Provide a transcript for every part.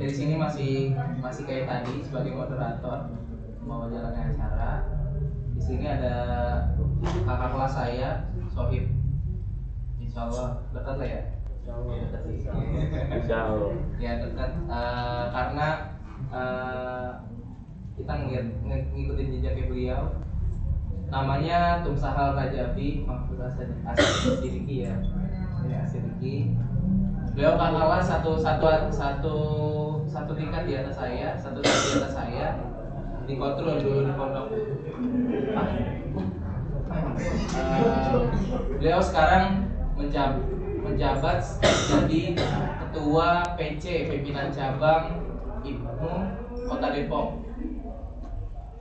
dari sini masih kayak tadi sebagai moderator mau jalannya acara. Di sini ada kakak kelas saya, Sohib. Insya Allah dekat lah ya. Dekat sih. Insya Allah. Ya dekat karena kita ngikutin jejaknya beliau. Namanya Tumsahal Rajabi Mahfud Asidiki ya. Ini Asidiki. Beliau kakak satu tingkat di atas saya, satu tingkat di atas saya. Dikontrol dulu di pondok. Beliau sekarang menjabat jadi ketua PC pimpinan cabang IPNU Kota Depok.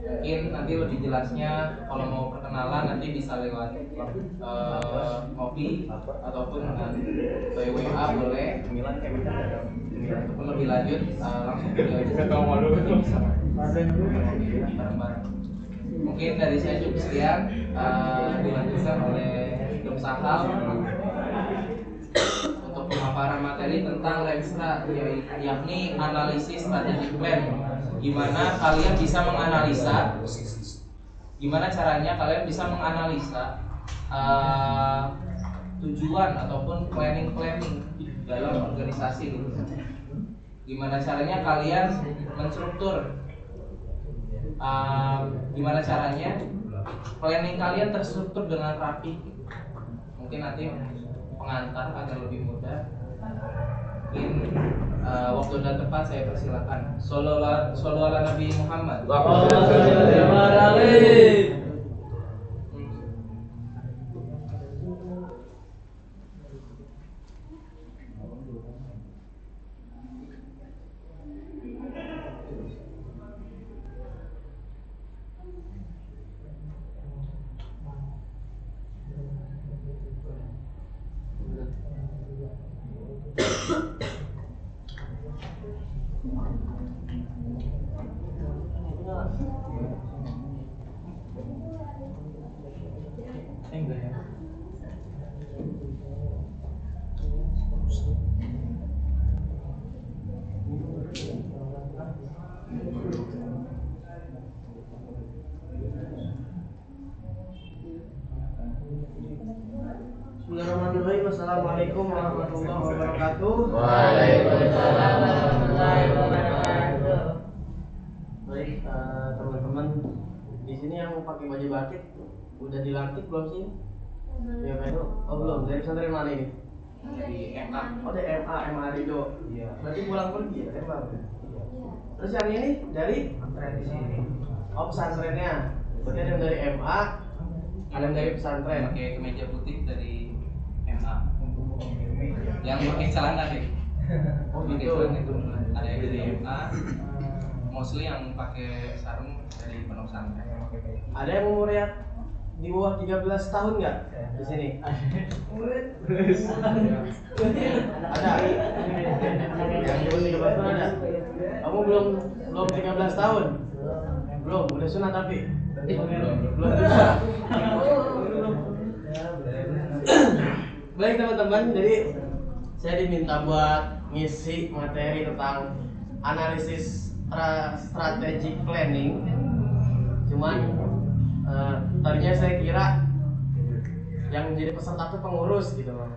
Mungkin nanti lebih jelasnya kalau mau perkenalan nanti bisa lewat ngopi ataupun dengan WA boleh. Ataupun lebih lanjut langsung beliau aja bisa bareng-bareng. Mungkin dari saya cukup sekian, dilanjutkan oleh Dom Sahal untuk pemaparan materi tentang Renstra, yakni analisis strategic plan. Gimana kalian bisa menganalisa, gimana caranya kalian bisa menganalisa tujuan ataupun planning dalam organisasi gitu. Gimana caranya kalian menstruktur, gimana caranya planning kalian terstruktur dengan rapi. Mungkin nanti pengantar agar lebih mudah. Mungkin waktu dan tempat saya persilakan. Shollallahu ala Nabi Muhammad. Bismillahirrahmanirrahim. Assalamualaikum warahmatullahi wabarakatuh. Waalaikumsalam warahmatullahi wabarakatuh. Baik, teman-teman di sini yang pakai baju batik udah dilantik belum sih? Ya Pedro? Oh belum. Dari pesantren mana ini? Dari MA. Oh dari MA Rido. Iya. Berarti pulang pergi ya MA. Terus yang ini dari Pesantren di sini. oh pesantrennya. Berarti ada yang dari MA, ada yang dari pesantren. Pakai kemeja putih dari MA. Yang pakai celana deh. Oh Pakai gitu. celana itu ada yang dari MA. Mostly yang pakai sarung dari Pondok Pesantren. Ada yang umurnya di bawah 13 tahun nggak di sini? Ada. Yang di bawah 13 tahun ada. Kamu belum 13 tahun? Belum, udah sunat tapi belum bisa. Baik teman-teman, jadi saya diminta buat ngisi materi tentang analisis strategic planning. Cuman tadinya saya kira yang menjadi peserta itu pengurus gitu loh.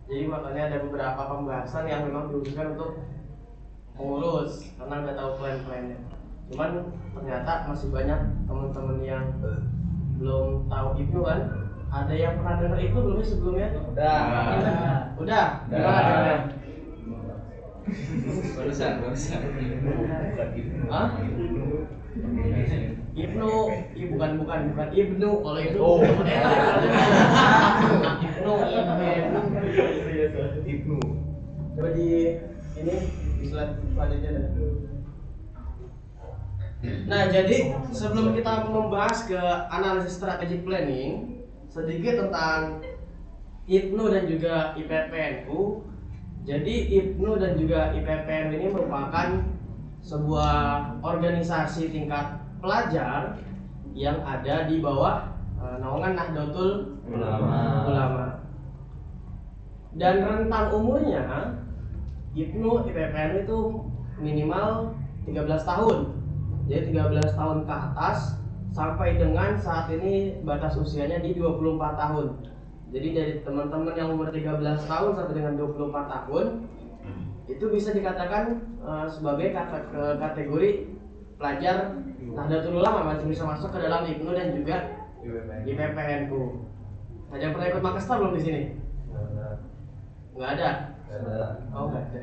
Jadi makanya ada beberapa pembahasan yang memang diusulkan untuk pengurus karena udah tahu plan-plannya. Cuman ternyata masih banyak teman-teman yang belum tahu IPNU kan. Ada yang pernah dengar IPNU belum sebelumnya? Udah. Gimana dengarnya? Barusan. Hah? IPNU, bukan IPNU. Kalau itu IPNU. Coba di ini di slide selanjutnya deh. Nah, jadi sebelum kita membahas ke analisis strategic planning, sedikit tentang IPNU dan juga IPPNU. Jadi IPNU dan juga IPPNU ini merupakan sebuah organisasi tingkat pelajar yang ada di bawah naungan Nahdlatul Ulama. Dan rentang umurnya IPNU, IPPNU itu minimal 13 tahun. Jadi 13 tahun ke atas sampai dengan saat ini batas usianya di 24 tahun. Jadi dari teman-teman yang umur 13 tahun sampai dengan 24 tahun itu bisa dikatakan sebagai kategori pelajar Nahdlatul Ulama, masih bisa masuk ke dalam IPNU dan juga IPPNU. Ada yang pernah ikut Makastar belum di sini? Nggak ada. Oh nggak ada.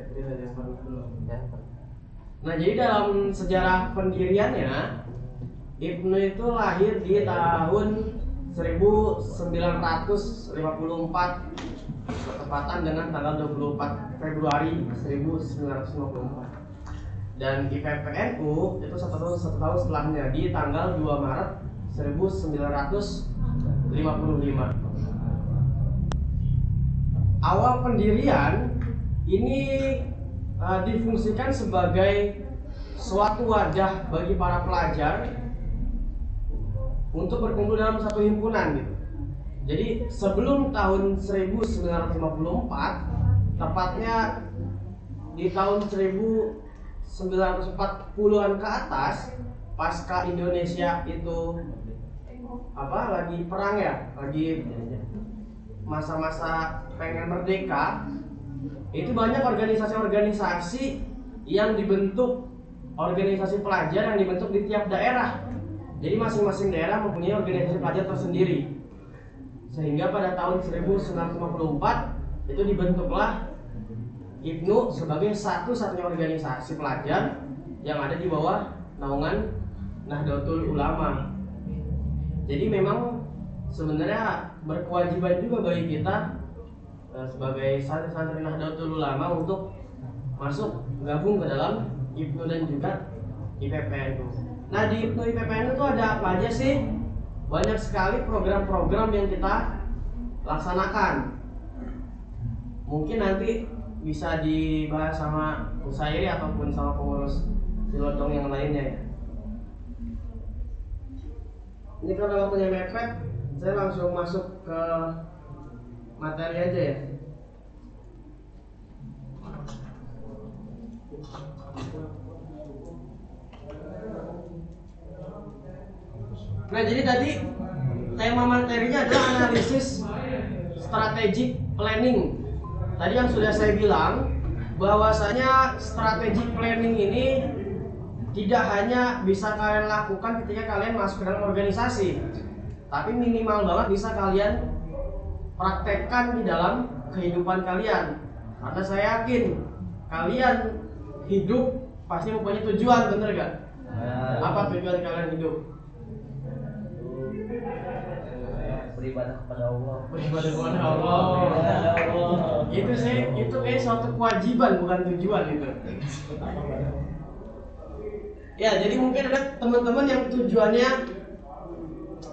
Nah jadi dalam sejarah pendiriannya IPNU itu lahir di tahun 1954 bertepatan dengan tanggal 24 Februari 1954. Dan IPPNU itu satu tahun setelahnya di tanggal 2 Maret 1955. Awal pendirian ini difungsikan sebagai suatu wadah bagi para pelajar untuk berkumpul dalam satu himpunan gitu. Jadi sebelum tahun 1954, tepatnya di tahun 1940-an ke atas, pasca Indonesia itu lagi perang ya, lagi masa-masa pengen merdeka, itu banyak organisasi-organisasi yang dibentuk, organisasi pelajar yang dibentuk di tiap daerah. Jadi masing-masing daerah mempunyai organisasi pelajar tersendiri. Sehingga pada tahun 1954 itu dibentuklah IPNU sebagai satu-satunya organisasi pelajar yang ada di bawah naungan Nahdlatul Ulama. Jadi memang sebenarnya berkewajiban juga bagi kita sebagai santri-santri Nahdlatul Ulama untuk masuk gabung ke dalam IPNU dan juga IPPNU. Nah di IPNU IPPNU itu ada apa aja sih? Banyak sekali program-program yang kita laksanakan. Mungkin nanti bisa dibahas sama Usairi ataupun sama pengurus Silodong yang lainnya ya. Ini karena waktunya mepet, saya langsung masuk ke materi aja ya. Nah jadi tadi tema materinya adalah analisis strategic planning. Tadi yang sudah saya bilang bahwasanya strategic planning ini tidak hanya bisa kalian lakukan ketika kalian masuk ke dalam organisasi, tapi minimal banget bisa kalian praktekkan di dalam kehidupan kalian. Karena saya yakin kalian hidup pasti mempunyai tujuan, bener gak? Apa tujuan kalian hidup? Beribadah kepada Allah. Beribadah kepada Allah. Itu kayak suatu kewajiban, bukan tujuan itu. Ya, jadi mungkin ada teman-teman yang tujuannya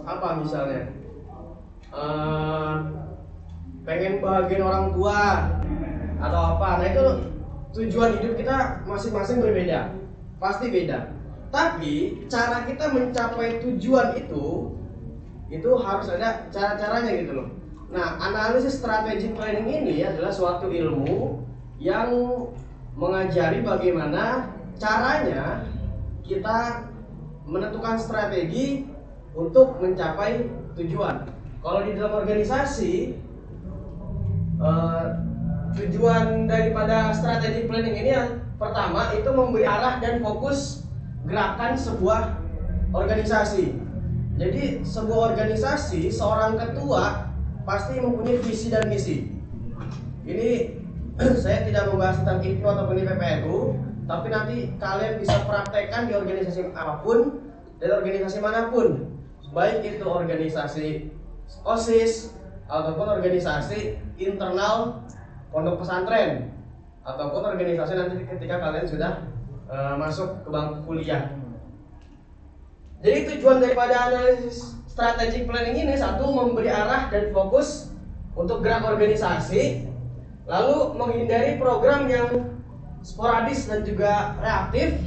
apa misalnya? Pengen bahagian orang tua atau apa. Nah, itu tujuan hidup kita masing-masing berbeda. Pasti beda. Tapi cara kita mencapai tujuan itu harus ada cara-caranya gitu loh. Nah, analisis strategic planning ini adalah suatu ilmu yang mengajari bagaimana caranya kita menentukan strategi untuk mencapai tujuan. Kalau di dalam organisasi, tujuan daripada strategic planning ini yang pertama itu memberi arah dan fokus gerakan sebuah organisasi. Jadi sebuah organisasi, seorang ketua pasti mempunyai visi dan misi. Ini saya tidak membahas tentang IPNU ataupun IPPNU, tapi nanti kalian bisa praktekkan di organisasi apapun dan organisasi manapun, baik itu organisasi OSIS ataupun organisasi internal pondok pesantren ataupun organisasi nanti ketika kalian sudah masuk ke bangku kuliah. Jadi tujuan daripada analisis strategic planning ini satu, memberi arah dan fokus untuk gerak organisasi, lalu menghindari program yang sporadis dan juga reaktif,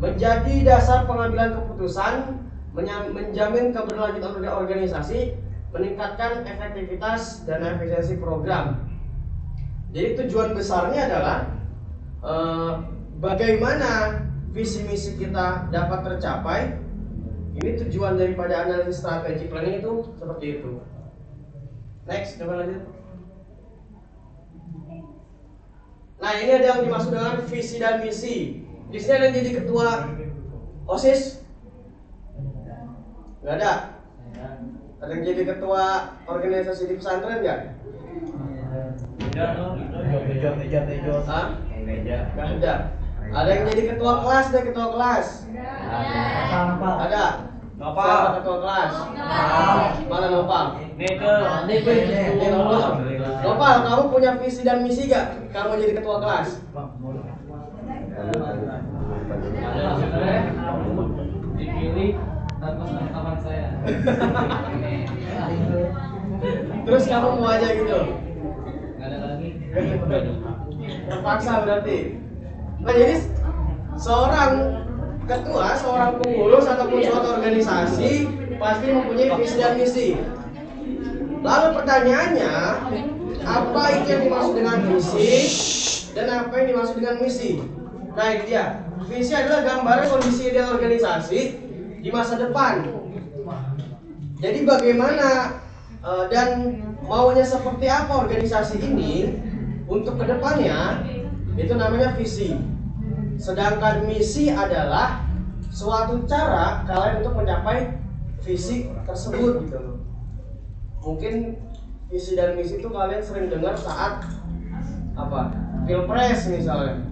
menjadi dasar pengambilan keputusan, menjamin keberlanjutan organisasi, meningkatkan efektivitas dan efisiensi program. Jadi tujuan besarnya adalah bagaimana visi misi kita dapat tercapai. Ini tujuan daripada analisis strategic planning itu seperti itu. Next, coba lanjut. Nah, ini ada yang dimaksud dengan visi dan misi. Di sini ada yang jadi ketua OSIS? Nggak ada. Ada yang jadi ketua organisasi di pesantren nggak? Hah? Nggak ada. Ada yang jadi ketua kelas deh, ketua kelas? Ada. Siapa ketua kelas? Mana Nopal? Nopal, kamu punya visi dan misi gak? Kamu jadi ketua kelas? Dipilih tanpa penetapan saya. Terus kamu mau aja gitu? Nggak ada lagi. Terpaksa berarti. Nah, jadi seorang ketua, seorang pengurus ataupun suatu organisasi pasti mempunyai visi dan misi. Lalu pertanyaannya, apa itu yang dimaksud dengan visi dan apa yang dimaksud dengan misi? Nah, ini dia. Visi adalah gambaran kondisi ideal organisasi di masa depan. Jadi bagaimana dan maunya seperti apa organisasi ini untuk kedepannya, itu namanya visi. Sedangkan misi adalah suatu cara kalian untuk mencapai visi tersebut gitu. Mungkin visi dan misi itu kalian sering dengar saat apa? Pilpres misalnya.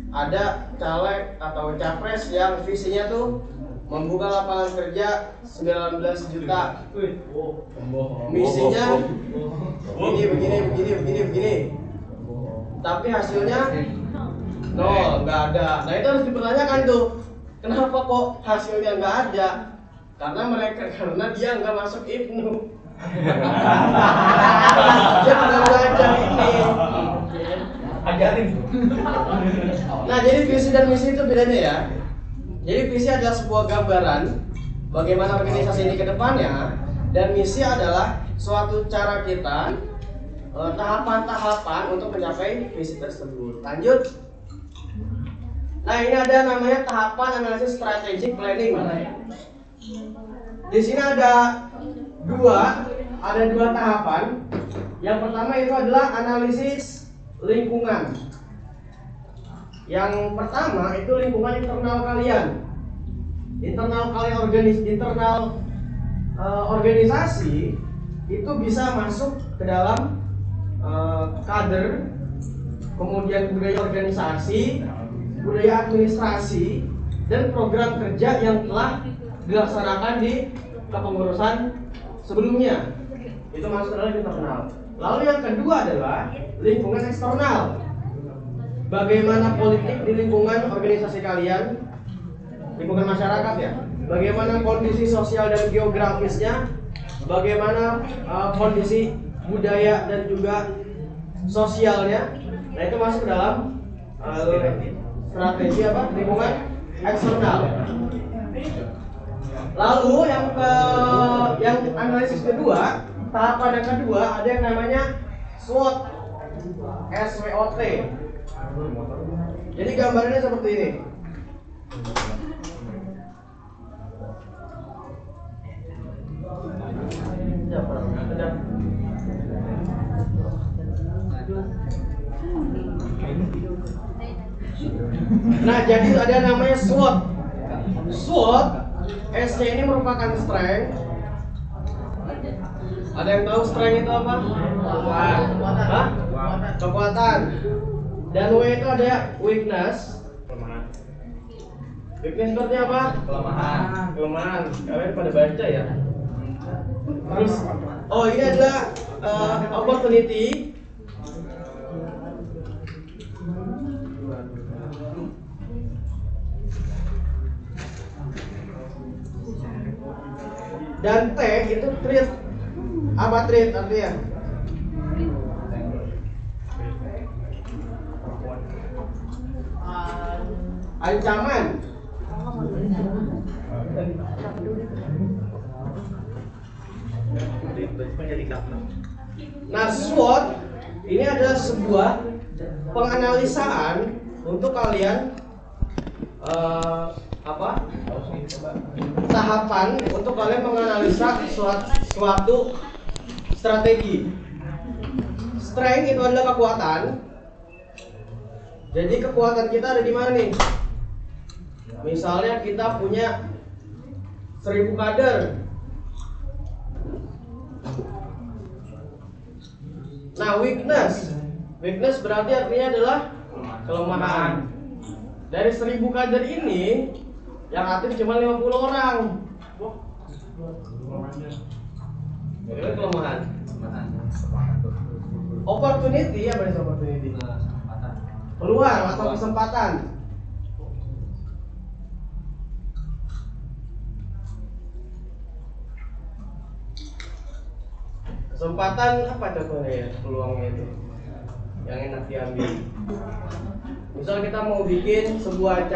Ada caleg atau capres yang visinya tuh membuka lapangan kerja 19 juta. Misinya begini. Tapi hasilnya nol, nggak ada. Nah, itu harus dipertanyakan tuh. Kenapa kok hasilnya nggak ada? Karena dia nggak masuk IPNU. Dia nggak belajar ini. Ajarin. Nah, jadi visi dan misi itu bedanya ya. Jadi visi adalah sebuah gambaran bagaimana organisasi ini ke depannya, dan misi adalah suatu cara kita tahapan-tahapan untuk mencapai visi tersebut. Lanjut. Nah, ini ada namanya tahapan analisis strategic planning. Di sini ada dua tahapan. Yang pertama itu adalah analisis lingkungan. Yang pertama itu lingkungan internal kalian. Internal organisasi itu bisa masuk ke dalam kader, kemudian budaya organisasi, budaya administrasi, dan program kerja yang telah dilaksanakan di kepengurusan sebelumnya. Itu masuk dalam internal. Lalu yang kedua adalah lingkungan eksternal. Bagaimana politik di lingkungan organisasi kalian, lingkungan masyarakat ya. Bagaimana kondisi sosial dan geografisnya, bagaimana kondisi budaya dan juga sosialnya. Nah, itu masuk dalam strategi apa? Lingkungan eksternal. Lalu yang analisis kedua, tahapan yang kedua ada yang namanya SWOT. SWOT. Jadi gambarannya seperti ini. Nah, jadi ada namanya SWOT. SWOT, S-nya ini merupakan strength. Ada yang tahu strength itu apa? Kekuatan. Dan W itu ada weakness. Weakness itu artinya apa? Kelemahan. Kalian pada baca ya. Terus, ini adalah opportunity. Dan T itu threat. Apa threat artinya? Ancaman. Nah, SWOT ini adalah sebuah penganalisaan untuk kalian tahapan untuk kalian menganalisa suatu strategi. Strength itu adalah kekuatan. Jadi kekuatan kita ada di mana nih? Misalnya kita punya 1000 kader. Nah, weakness berarti artinya adalah kelemahan. Dari 1000 kader ini yang aktif cuma 50 orang. Itu kelemahan. Opportunity, apa itu opportunity? Peluang atau kesempatan. Kesempatan apa contohnya ya? Peluangnya itu yang enak diambil. Misal kita mau bikin sebuah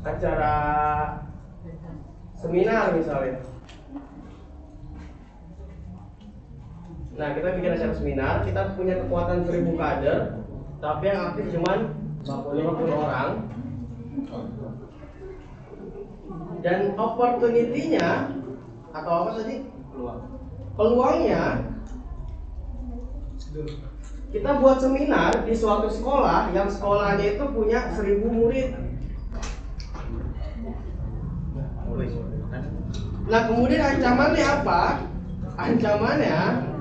acara seminar misalnya. Nah, kita bikin acara seminar, kita punya kekuatan 1000 kader, tapi yang aktif cuma 50 orang. Dan opportunity-nya atau apa tadi? Peluangnya kita buat seminar di suatu sekolah yang sekolahnya itu punya 1000 murid. Nah, kemudian ancamannya apa? Ancamannya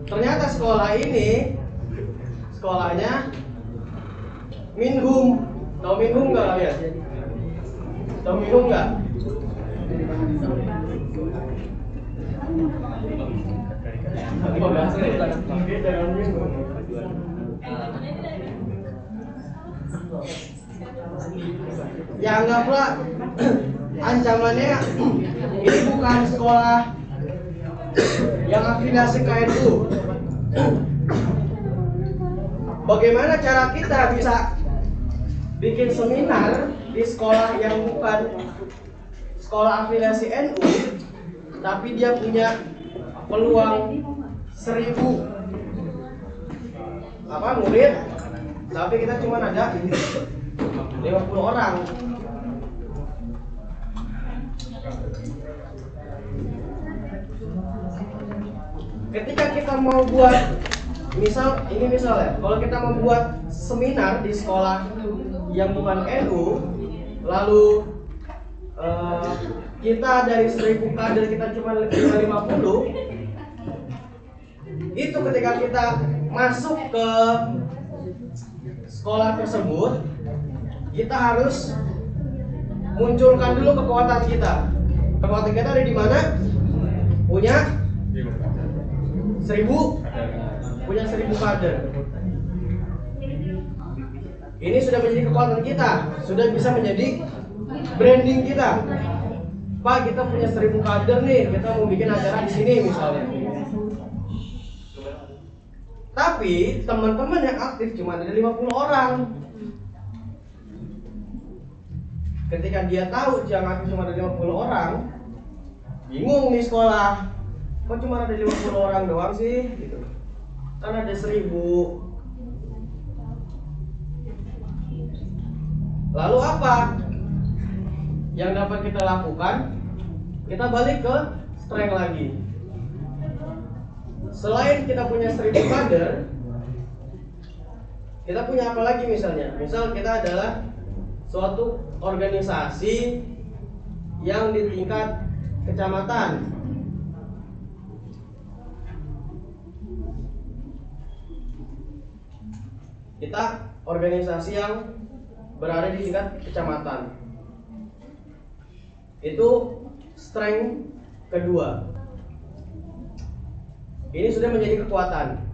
ternyata sekolahnya Minhum. Tahu Minhum nggak kalian? Tahu Minhum nggak? Ya anggaplah ancamannya ini bukan sekolah yang afiliasi ke NU. Bagaimana cara kita bisa bikin seminar di sekolah yang bukan sekolah afiliasi NU, tapi dia punya peluang 1000 murid, tapi kita cuma ada 50 orang. Ketika kita mau buat misalnya, kalau kita mau buat seminar di sekolah yang bukan NU, lalu kita dari 1000 kader kita cuma 50, itu ketika kita masuk ke sekolah tersebut, kita harus munculkan dulu kekuatan kita. Kekuatan kita ada di mana? Punya 1000 kader. Ini sudah menjadi kekuatan kita, sudah bisa menjadi branding kita. Pak, kita punya 1000 kader nih, kita mau bikin acara di sini misalnya. Tapi teman-teman yang aktif cuma ada 50 orang. Ketika dia tahu yang aktif cuma ada 50 orang, bingung di sekolah. Kok cuma ada 50 orang doang sih? Gitu. Kan ada 1000. Lalu apa yang dapat kita lakukan? Kita balik ke strength lagi. Selain kita punya 1000 kader, kita punya apa lagi misalnya? Misal kita adalah suatu organisasi yang di tingkat kecamatan. Kita organisasi yang berada di tingkat kecamatan. Itu strength kedua. Ini sudah menjadi kekuatan.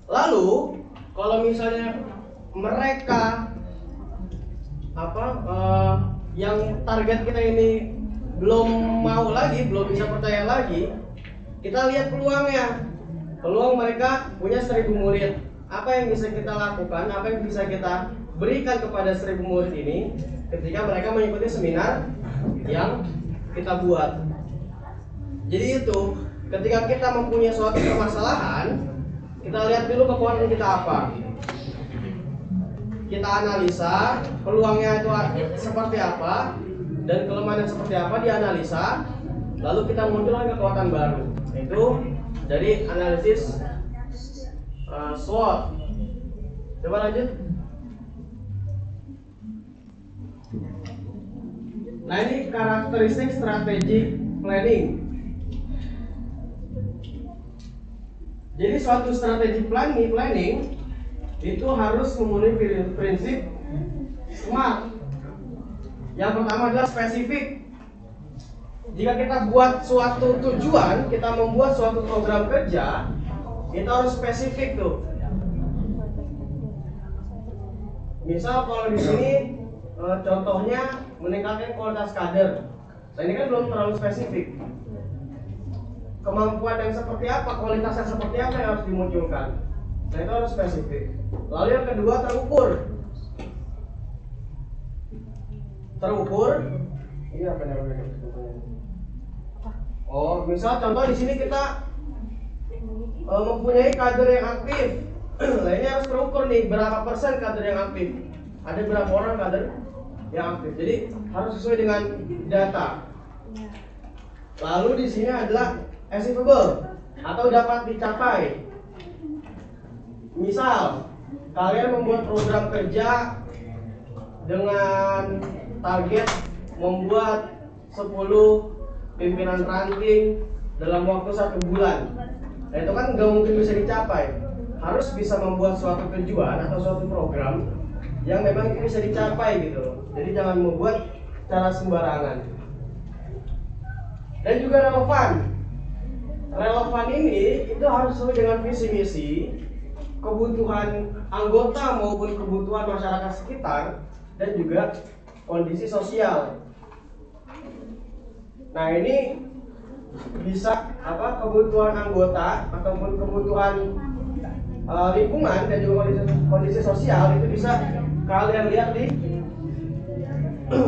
Lalu, kalau misalnya mereka yang target kita ini belum mau lagi, belum bisa percaya lagi, kita lihat peluangnya. Peluang mereka punya 1000 murid. Apa yang bisa kita lakukan? Apa yang bisa kita berikan kepada 1000 murid ini ketika mereka mengikuti seminar yang kita buat? Jadi itu ketika kita mempunyai suatu permasalahan, kita lihat dulu kekuatan kita apa. Kita analisa peluangnya itu seperti apa dan kelemahannya seperti apa, dianalisa, lalu kita munculkan kekuatan baru. Itu dari analisis SWOT. Coba lanjut. Nah, ini karakteristik strategic planning. Jadi suatu strategi planning itu harus memenuhi prinsip SMART. Yang pertama adalah spesifik. Jika kita buat suatu tujuan, kita membuat suatu program kerja, kita harus spesifik tuh. Misal kalau di sini contohnya meningkatkan kualitas kader. Nah, ini kan belum terlalu spesifik. Kemampuan yang seperti apa, kualitas yang seperti apa yang harus dimunculkan. Nah, itu harus spesifik. Lalu yang kedua, terukur. Terukur. Ini apa namanya? Oh, misal contoh di sini kita mempunyai kader yang aktif. Nah, ini harus terukur nih, berapa persen kader yang aktif. Ada berapa orang kader yang aktif. Jadi harus sesuai dengan data. Lalu di sini adalah achievable atau dapat dicapai. Misal kalian membuat program kerja dengan target membuat 10 pimpinan ranting dalam waktu 1 bulan. Nah, itu kan nggak mungkin bisa dicapai. Harus bisa membuat suatu tujuan atau suatu program yang memang bisa dicapai gitu. Jadi jangan membuat cara sembarangan. Dan juga relevan. Relevan ini itu harus sesuai dengan visi misi, kebutuhan anggota maupun kebutuhan masyarakat sekitar, dan juga kondisi sosial. Nah, ini bisa kebutuhan anggota ataupun kebutuhan lingkungan dan juga kondisi sosial itu bisa kalian lihat di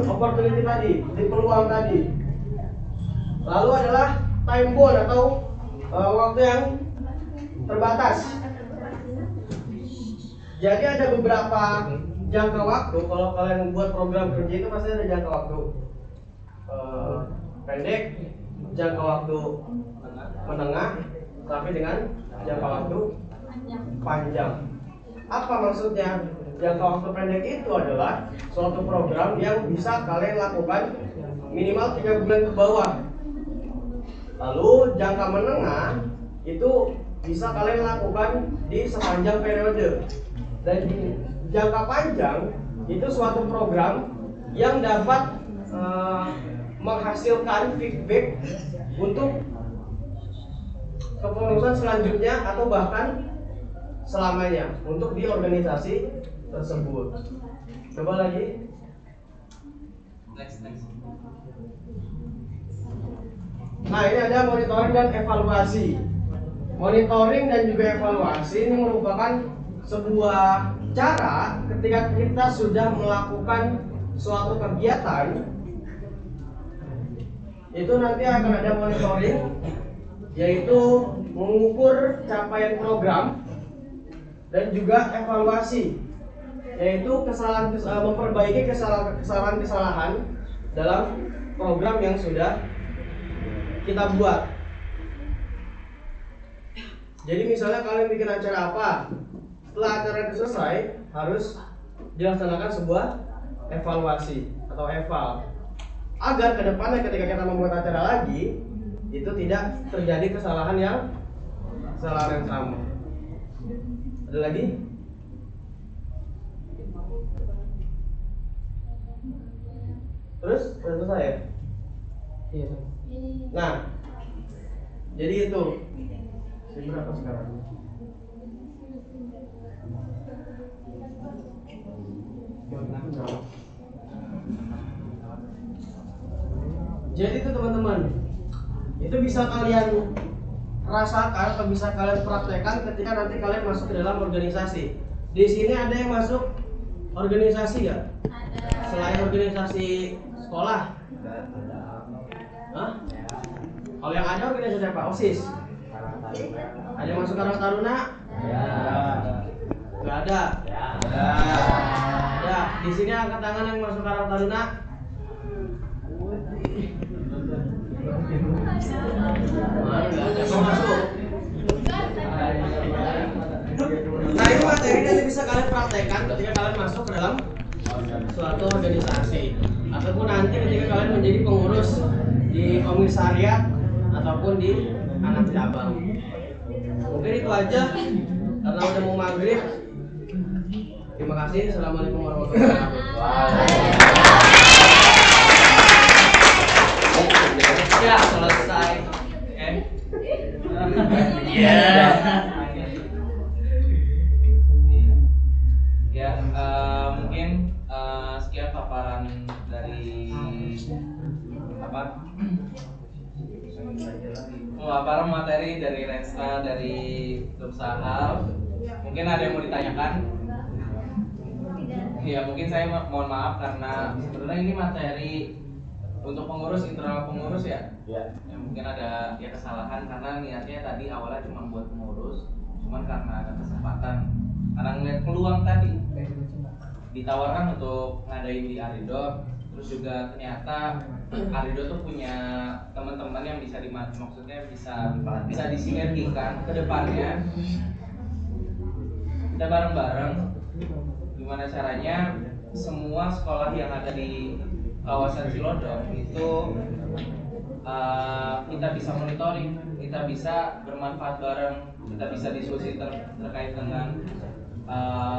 opportunity tadi, di peluang tadi. Lalu adalah time bound atau waktu yang terbatas. Jadi ada beberapa jangka waktu. Kalau kalian membuat program kerja itu pasti ada jangka waktu pendek, jangka waktu menengah, sampai dengan jangka waktu panjang. Apa maksudnya? Jangka waktu pendek itu adalah suatu program yang bisa kalian lakukan minimal 3 bulan ke bawah. Lalu jangka menengah itu bisa kalian lakukan di sepanjang periode. Dan jangka panjang itu suatu program yang dapat menghasilkan feedback untuk kepengurusan selanjutnya atau bahkan selamanya untuk di organisasi tersebut. Coba lagi. Next. Nah, ini ada monitoring dan evaluasi. Monitoring dan juga evaluasi ini merupakan sebuah cara ketika kita sudah melakukan suatu kegiatan, itu nanti akan ada monitoring, yaitu mengukur capaian program, dan juga evaluasi, yaitu memperbaiki kesalahan-kesalahan dalam program yang sudah kita buat. Jadi misalnya kalian bikin acara apa, setelah acara itu selesai harus dilaksanakan sebuah evaluasi atau eval, agar kedepannya ketika kita membuat acara lagi itu tidak terjadi kesalahan yang sama. Ada lagi? Terus sudah selesai ya? Iya. Nah, jadi itu. Berapa sekarang? Jadi itu teman-teman, itu bisa kalian rasakan atau bisa kalian praktekkan ketika nanti kalian masuk ke dalam organisasi. Di sini ada yang masuk organisasi ya? Selain organisasi sekolah? Hah? Kalau yang ada organisasi apa? OSIS. Ada yang masuk Karang Taruna? Ya. Nggak ada. Ada. Ada. Di sini angkat tangan yang masuk Karang Taruna. Mana nggak ada yang masuk. Nah ini materi nanti bisa kalian praktekkan ketika kalian masuk ke dalam suatu organisasi ataupun nanti ketika kalian menjadi pengurus di komisariat ataupun di anak cabang. Mungkin itu aja karena udah mau maghrib. Terima kasih. Assalamualaikum warahmatullahi wabarakatuh. Ya selesai. Ya, mungkin sekian paparan dari paparan materi dari Renstra, dari Grup Saham. Mungkin ada yang mau ditanyakan? Ya, mungkin saya mohon maaf karena sebenarnya ini materi untuk pengurus, internal pengurus ya. Ya, mungkin ada ya kesalahan karena niatnya tadi awalnya cuma buat pengurus, cuman karena ada kesempatan, karena ngeliat peluang tadi ditawarkan untuk ngadain di Arido, terus juga ternyata Arido tuh punya teman-teman yang bisa maksudnya bisa disinergikan ke depannya. Kita bareng-bareng gimana caranya semua sekolah yang ada di kawasan Cilodong itu kita bisa monitoring, kita bisa bermanfaat bareng, kita bisa diskusi terkait dengan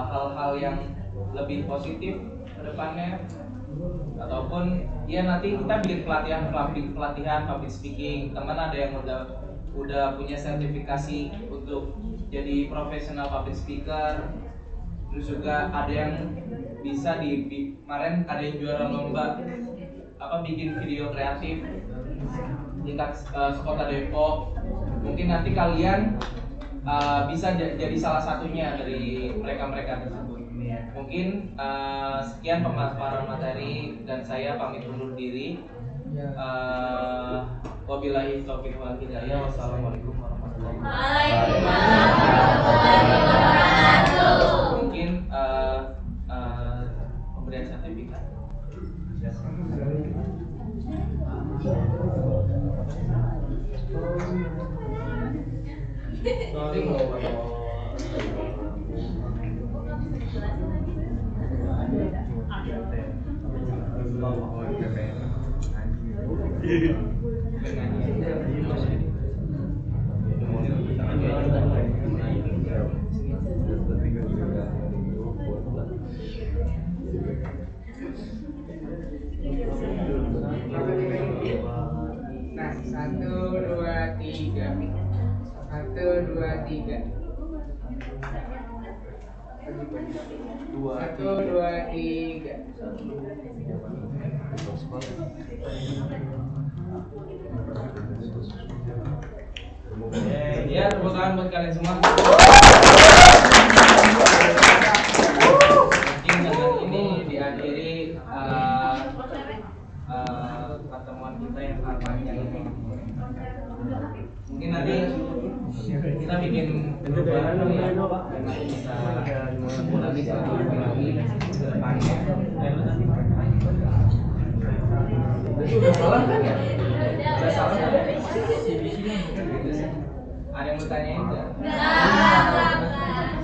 hal-hal yang lebih positif ke depannya, ataupun ya nanti kita bikin pelatihan public speaking. Teman ada yang udah punya sertifikasi untuk jadi profesional public speaker, terus juga ada yang bisa kemarin ada yang juara lomba bikin video kreatif tingkat sekota Depok. Mungkin nanti kalian bisa jadi salah satunya dari mereka tersebut. Mungkin sekian pemaparan materi dan saya pamit undur diri. Wabillahi taufiq wal hidayah. Wassalamualaikum warahmatullahi wabarakatuh. Mungkin pemberian sertifikat. Nah, 1, 2, 3. 1, 2, 3. 1, 2, 3. Ya, tepuk tangan buat kalian semua. Mungkin dengan ini diakhiri pertemuan kita yang sangat panjang ini. Mungkin nanti kita bikin perubahan ya, karena bisa nanti lagi ke depannya. Udah salah kan ya? Udah salah kan? Ada yang bertanyain nggak?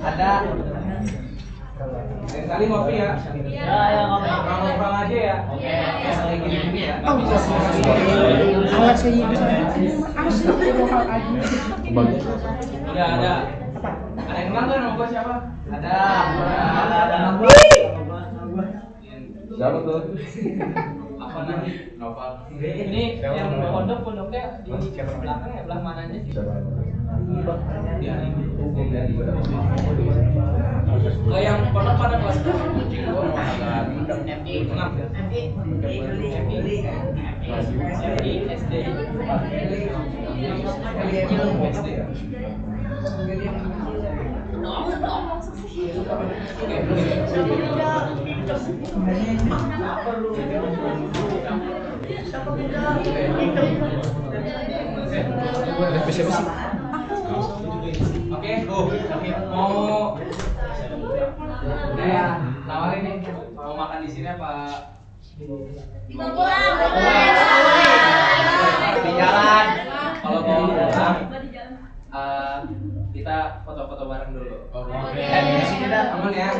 Ada. Lain kali ngopi ya? Ya, ngopi. Ngobrol aja ya? Oke. Sampai gini ya? Udah ada. Ada yang kenal nggak nama gue siapa? Ada. Nama gue. Siapa tuh? Apa nanti? Novel. Ini yang pondoknya di belakang ya, belah mananya sih? Dia yang pondok pada kelas berapa? SD. Oke, mau nawarin nih, mau makan di sini apa? Di pulang. Di jalan. Kalau mau pulang, kita foto-foto bareng dulu. Oke. Di sini dah aman ya.